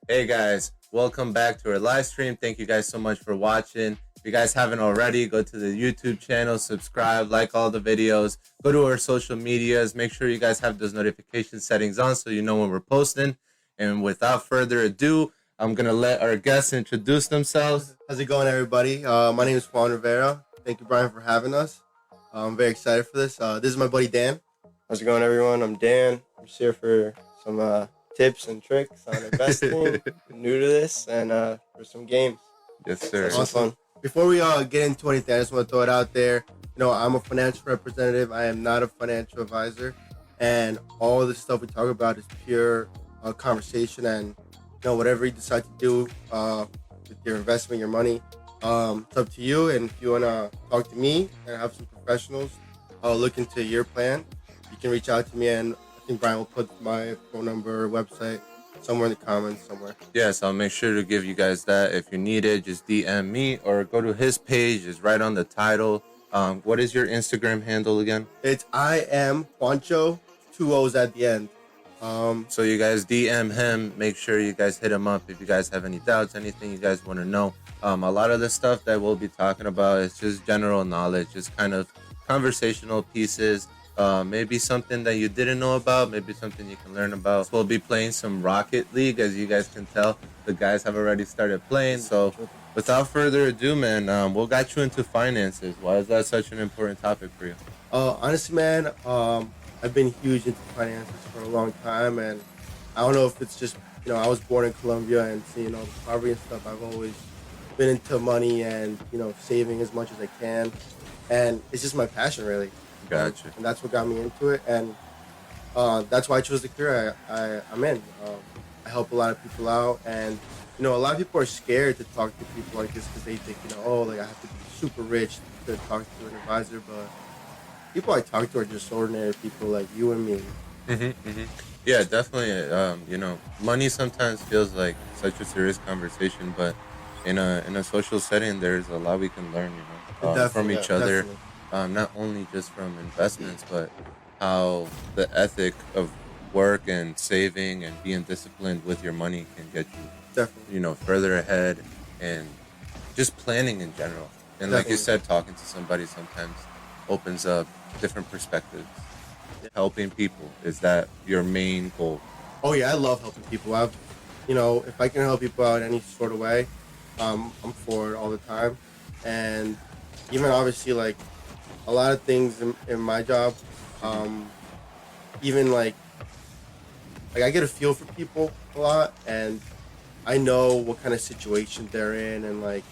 Hey guys, welcome back to our live stream. Thank you guys so much for watching. If you guys haven't already, go to the YouTube channel, subscribe, like all the videos, go to our social medias, make sure you guys have those notification settings on so you know when we're posting. And without further ado, I'm going to let our guests introduce themselves. How's it going, everybody? My name is Juan Rivera. Thank you, Brian, for having us. I'm very excited for this. This is my buddy Dan. How's it going, everyone? I'm Dan. I'm just here for some tips and tricks on investing. I'm new to this, and for some games. Yes, sir. Some fun. Before we get into anything, I just want to throw it out there. You know, I'm a financial representative. I am not a financial advisor, and all the stuff we talk about is pure conversation. And you know, whatever you decide to do with your investment, your money, it's up to you. And if you want to talk to me and have some professionals look into your plan, you can reach out to me, and I think Brian will put my phone number, website somewhere in the comments somewhere. Yes, I'll make sure to give you guys that. If you need it, just DM me or go to his page. It's right on the title. What is your Instagram handle again? It's I am Juancho, 2 O's at the end. So you guys DM him. Make sure you guys hit him up if you guys have any doubts, anything you guys want to know. A lot of the stuff that we'll be talking about is just general knowledge, just kind of conversational pieces. Maybe something that you didn't know about, maybe something you can learn about. So we'll be playing some Rocket League, as you guys can tell. The guys have already started playing. So without further ado, man, what got you into finances? Why is that such an important topic for you? Honestly, man, I've been huge into finances for a long time, and I don't know if it's just, you know, I was born in Colombia and seeing all the poverty and stuff. I've always been into money and, you know, saving as much as I can, and it's just my passion, really. Gotcha. And that's what got me into it, and that's why I chose the career I'm in. I help a lot of people out, and you know, a lot of people are scared to talk to people like this because they think, you know, oh, like I have to be super rich to talk to an advisor, but people I talk to are just ordinary people like you and me. Yeah, definitely. You know, money sometimes feels like such a serious conversation, but in a social setting, there's a lot we can learn. You know, from each other. Definitely. Not only just from investments, but how the ethic of work and saving and being disciplined with your money can get you, Definitely. you know, further ahead, and just planning in general. And like you Definitely. said, talking to somebody sometimes opens up different perspectives. Helping people, is that your main goal? Oh yeah, I love helping people. You know, if I can help people out in any sort of way, I'm for it all the time. And even obviously, like a lot of things in my job, even like I get a feel for people a lot, and I know what kind of situation they're in, and like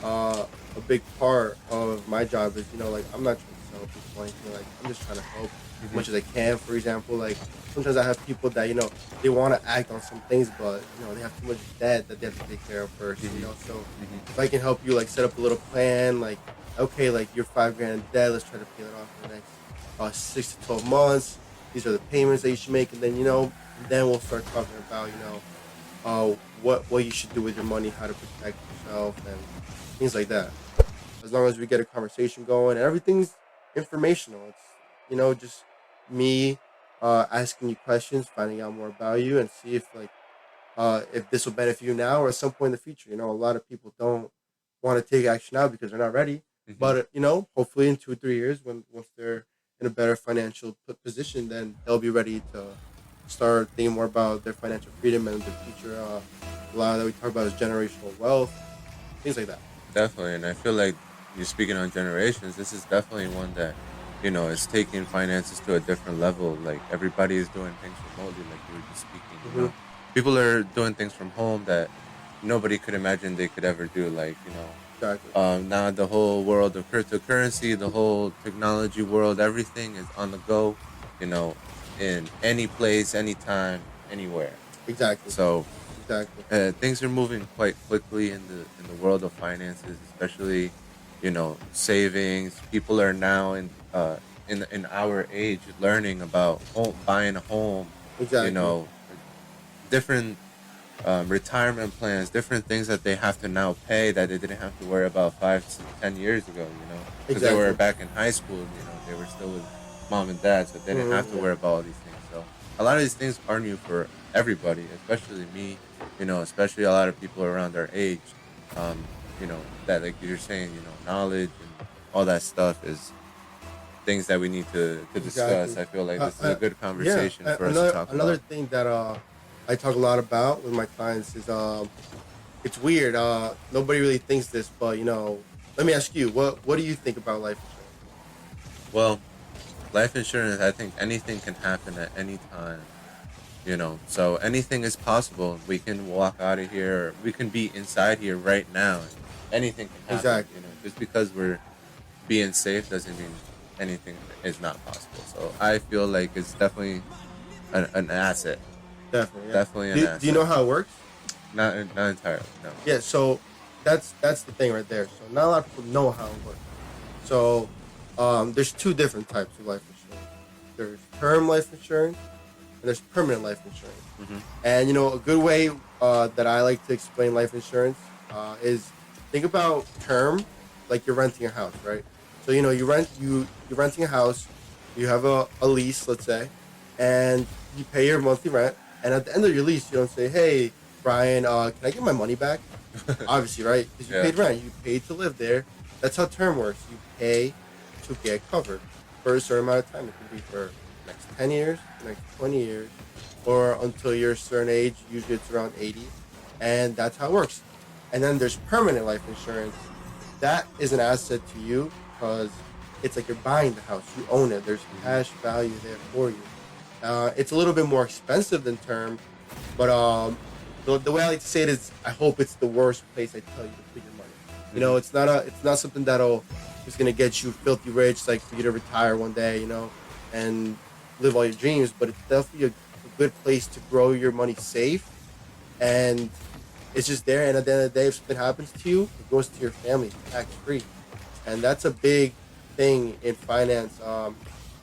a big part of my job is, you know, like I'm not trying to sell people anything. Like I'm just trying to help as much as I can. For example, like sometimes I have people that, you know, they want to act on some things, but you know they have too much debt that they have to take care of first. You know, so if I can help you like set up a little plan, like okay, like you're $5,000 in debt, let's try to pay it off in the next 6 to 12 months. These are the payments that you should make, and then, you know, then we'll start talking about, you know, what you should do with your money, how to protect yourself, and things like that. As long as we get a conversation going, and everything's informational. It's, you know, just me asking you questions, finding out more about you, and see if this will benefit you now or at some point in the future. You know, a lot of people don't want to take action now because they're not ready. But you know, hopefully in 2 or 3 years, once they're in a better financial position, then they'll be ready to start thinking more about their financial freedom and the future. A lot that we talk about is generational wealth, things like that. Definitely, and I feel like you're speaking on generations. This is definitely one that, you know, is taking finances to a different level. Like everybody is doing things remotely, like you were just speaking. You know, people are doing things from home that nobody could imagine they could ever do. Like, you know, Exactly. now the whole world of cryptocurrency, the whole technology world, everything is on the go. You know, in any place, anytime, anywhere. Exactly. So Exactly. things are moving quite quickly in the world of finances, especially, you know, savings. People are now in our age learning about buying a home. You Exactly. know, different retirement plans, different things that they have to now pay that they didn't have to worry about 5 to 10 years ago. You know, because they were Exactly. back in high school. You know, they were still with mom and dad, so they didn't have to Yeah. worry about all these things. So a lot of these things are new for everybody, especially me. especially a lot of people around our age, um, that like you're saying, knowledge and all that stuff is things that we need to discuss. Exactly. I feel like this is a good Yeah. conversation for us to Another talk another about. thing that I talk a lot about with my clients is it's weird. Nobody really thinks this, but let me ask you, what do you think about life insurance? Well, life insurance, I think anything can happen at any time. So anything is possible. We can walk out of here, we can be inside here right now, and anything can happen. Exactly. Just because we're being safe doesn't mean anything is not possible. So I feel like it's definitely an asset. Definitely. Yeah. Definitely an Do you asset. know how it works? Not entirely, no. Yeah. So that's the thing right there. So not a lot of people know how it works. So there's two different types of life insurance. There's term life insurance and there's permanent life insurance. Hmm. And a good way that I like to explain life insurance is think about term like you're renting a house, right? So you're renting a house, you have a lease, let's say, and you pay your monthly rent. And at the end of your lease, you don't say, "Hey, Brian, can I get my money back?" Obviously, right? Because you Yeah. paid rent, you paid to live there. That's how term works. You pay to get covered for a certain amount of time. It can be for the next 10 years, the next 20 years, or until you're a certain age. Usually it's around 80. And that's how it works. And then there's permanent life insurance. That is an asset to you because it's like you're buying the house. You own it. There's cash value there for you. It's a little bit more expensive than term, but the way I like to say it is, I hope it's the worst place I tell you to put your money. It's not something that'll just gonna get you filthy rich, like for you to retire one day, and live all your dreams. But it's definitely a good place to grow your money safe, and it's just there. And at the end of the day, if something happens to you, it goes to your family tax free, and that's a big thing in finance.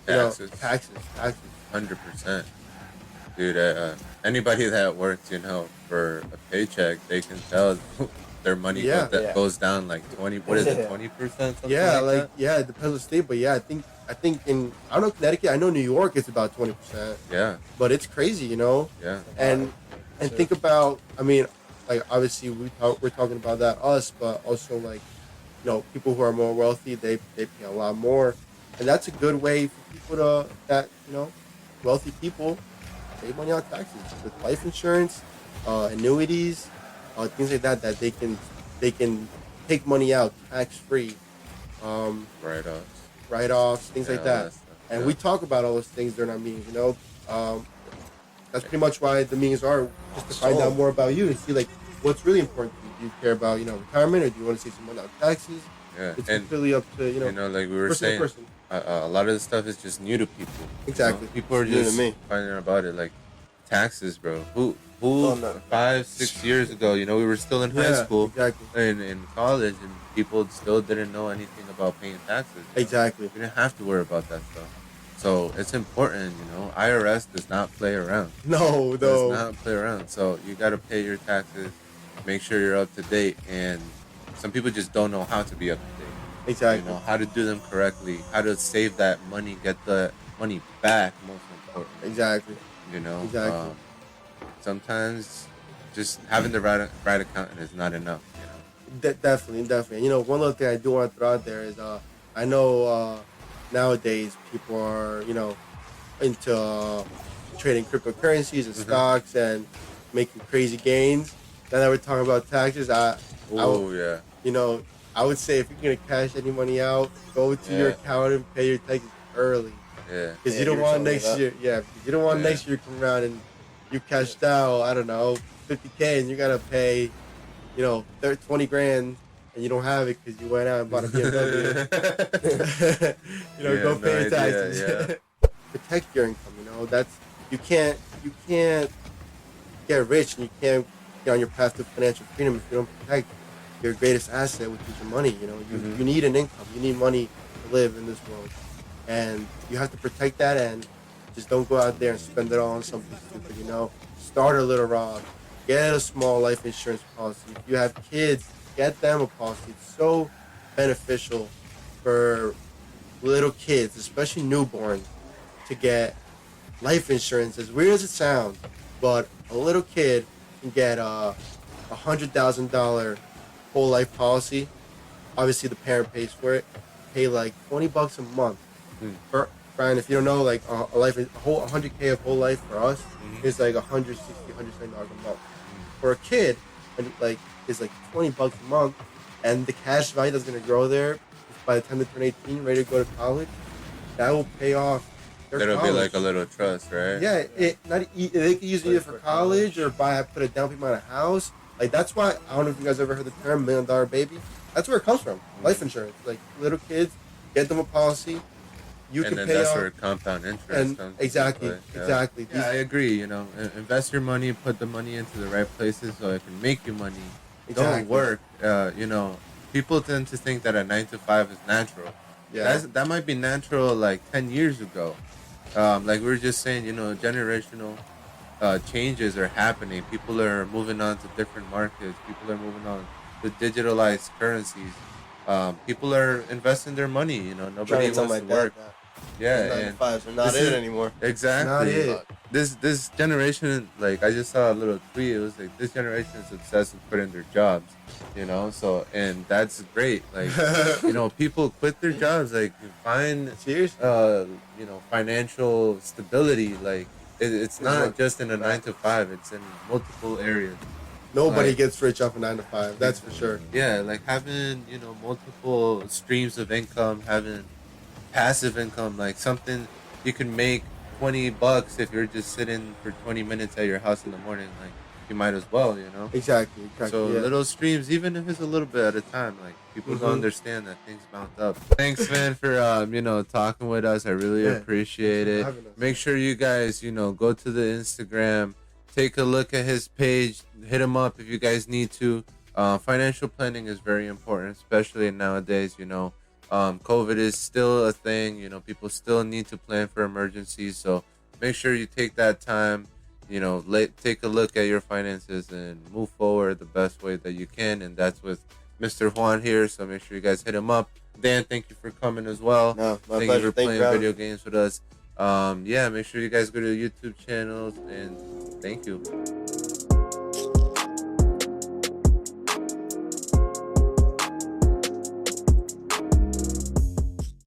Taxes. Taxes. 100%. Dude, anybody that works, for a paycheck, they can tell their money Yeah. goes down like 20, what is it, 20%? Yeah, Like yeah, it depends on the state, but yeah, I think I don't know Connecticut, I know New York it's about 20%, that? Yeah, but it's crazy, yeah. And think about, I mean, like obviously we're talking about that us, but also like people who are more wealthy, they pay a lot more, and that's a good way for people that wealthy people save money on taxes with life insurance, annuities, things like that they can take money out tax free, Write-offs. write-offs, things Yeah, like all that. stuff, And yeah. we talk about all those things during our meetings. That's pretty much why the meetings are, just to find out more about you and see like what's really important to you. Do you care about retirement, or do you want to save some money on taxes? Yeah, It's and completely up to like we were person to saying, person. a lot of the stuff is just new to people. Exactly. People are It's new to just me. finding out about it, like taxes, bro. Who Oh, no. 5-6 years ago, we were still in high Yeah, school, exactly. in college, and people still didn't know anything about paying taxes. Exactly. We didn't have to worry about that stuff. So it's important, IRS does not play around. No, Does no. not play around. So you got to pay your taxes, make sure you're up to date, and some people just don't know how to be up to date. Exactly. How to do them correctly, how to save that money, get the money back. Most important, Exactly. you know. Exactly. Sometimes just having the right accountant is not enough. Definitely. One other thing I do want to throw out there is I know nowadays people are into trading cryptocurrencies and Mhm. stocks and making crazy gains. Now that we're talking about taxes, Oh yeah, you know I would say if you're gonna cash any money out, go to your Yeah. accountant, pay your taxes early, yeah, because Yeah, you don't you were want telling me next that. year. Yeah, because you don't want Yeah. next year to come around and you cashed out, I don't know, 50K, and you gotta pay 20 grand, and you don't have it because you went out and bought a BMW. Yeah, Go no pay your idea, taxes. yeah. Protect your income. That's you can't get rich, and you can't get on your path to financial freedom if you don't protect your greatest asset, which is your money. Mhm. You need an income. You need money to live in this world, and you have to protect that. And just don't go out there and spend it all on something stupid. Start a little Roth, get a small life insurance policy. If you have kids, get them a policy. It's so beneficial for little kids, especially newborns, to get life insurance. As weird as it sounds, but a little kid can get a $100,000 whole life policy. Obviously, the parent pays for it. Pay like $20 a month. For Brian, if you don't know, like a whole 100K of whole life for us is like $160, $170 a month. For a kid, and like is like $20 a month, and the cash value that's gonna grow there by the time they turn 18, ready to go to college, that will pay off. It'll be like a little trust, right? Yeah, they can use it either for college or put a down payment on a house. Like that's why I don't know if you guys ever heard the term $1 million baby. That's where it comes from. Life insurance. Like little kids, get them a policy. You and can then pay that's off. where compound interest And comes exactly, into play. exactly. Yeah, I agree. You know, invest your money, put the money into the right places so it can make you money. Exactly. Don't work. You know, people tend to think that a 9 to 5 is natural. Yeah. That might be natural like 10 years ago. Like we were just saying, you know, generational changes are happening. People are moving on to different markets. People are moving on to digitalized currencies. People are investing their money. You know, nobody wants to work. Yeah, 9 to and 5s are not this it is- anymore. exactly. Not it. This generation, like I just saw a little tweet. It was like this generation is obsessed with quitting their jobs. You know, so and that's great. Like you know, people quit their jobs. Like find Seriously. you know, financial stability. Like it's not just in a 9 to 5. It's in multiple areas. Nobody like- gets rich off a 9 to 5. That's for sure. Yeah, like having, you know, multiple streams of income, having passive income, like something you can make $20 if you're just sitting for 20 minutes at your house in the morning. Like you might as well, you know. Exactly. So yeah. little streams, even if it's a little bit at a time, like people don't understand that things mount up. Thanks, man, for you know, talking with us. I really appreciate Thanks it. for having us. Make sure you guys, you know, go to the Instagram, take a look at his page, hit him up if you guys need to. Financial planning is very important, especially nowadays. You know, COVID is still a thing. You know, people still need to plan for emergencies. So make sure you take that time. You know, take a look at your finances and move forward the best way that you can. And that's with Mr. Juan here. So make sure you guys hit him up. Dan, thank you for coming as well. No, my Thank pleasure. you for Thank you playing for having video games with us. Yeah, make sure you guys go to the YouTube channels and thank you.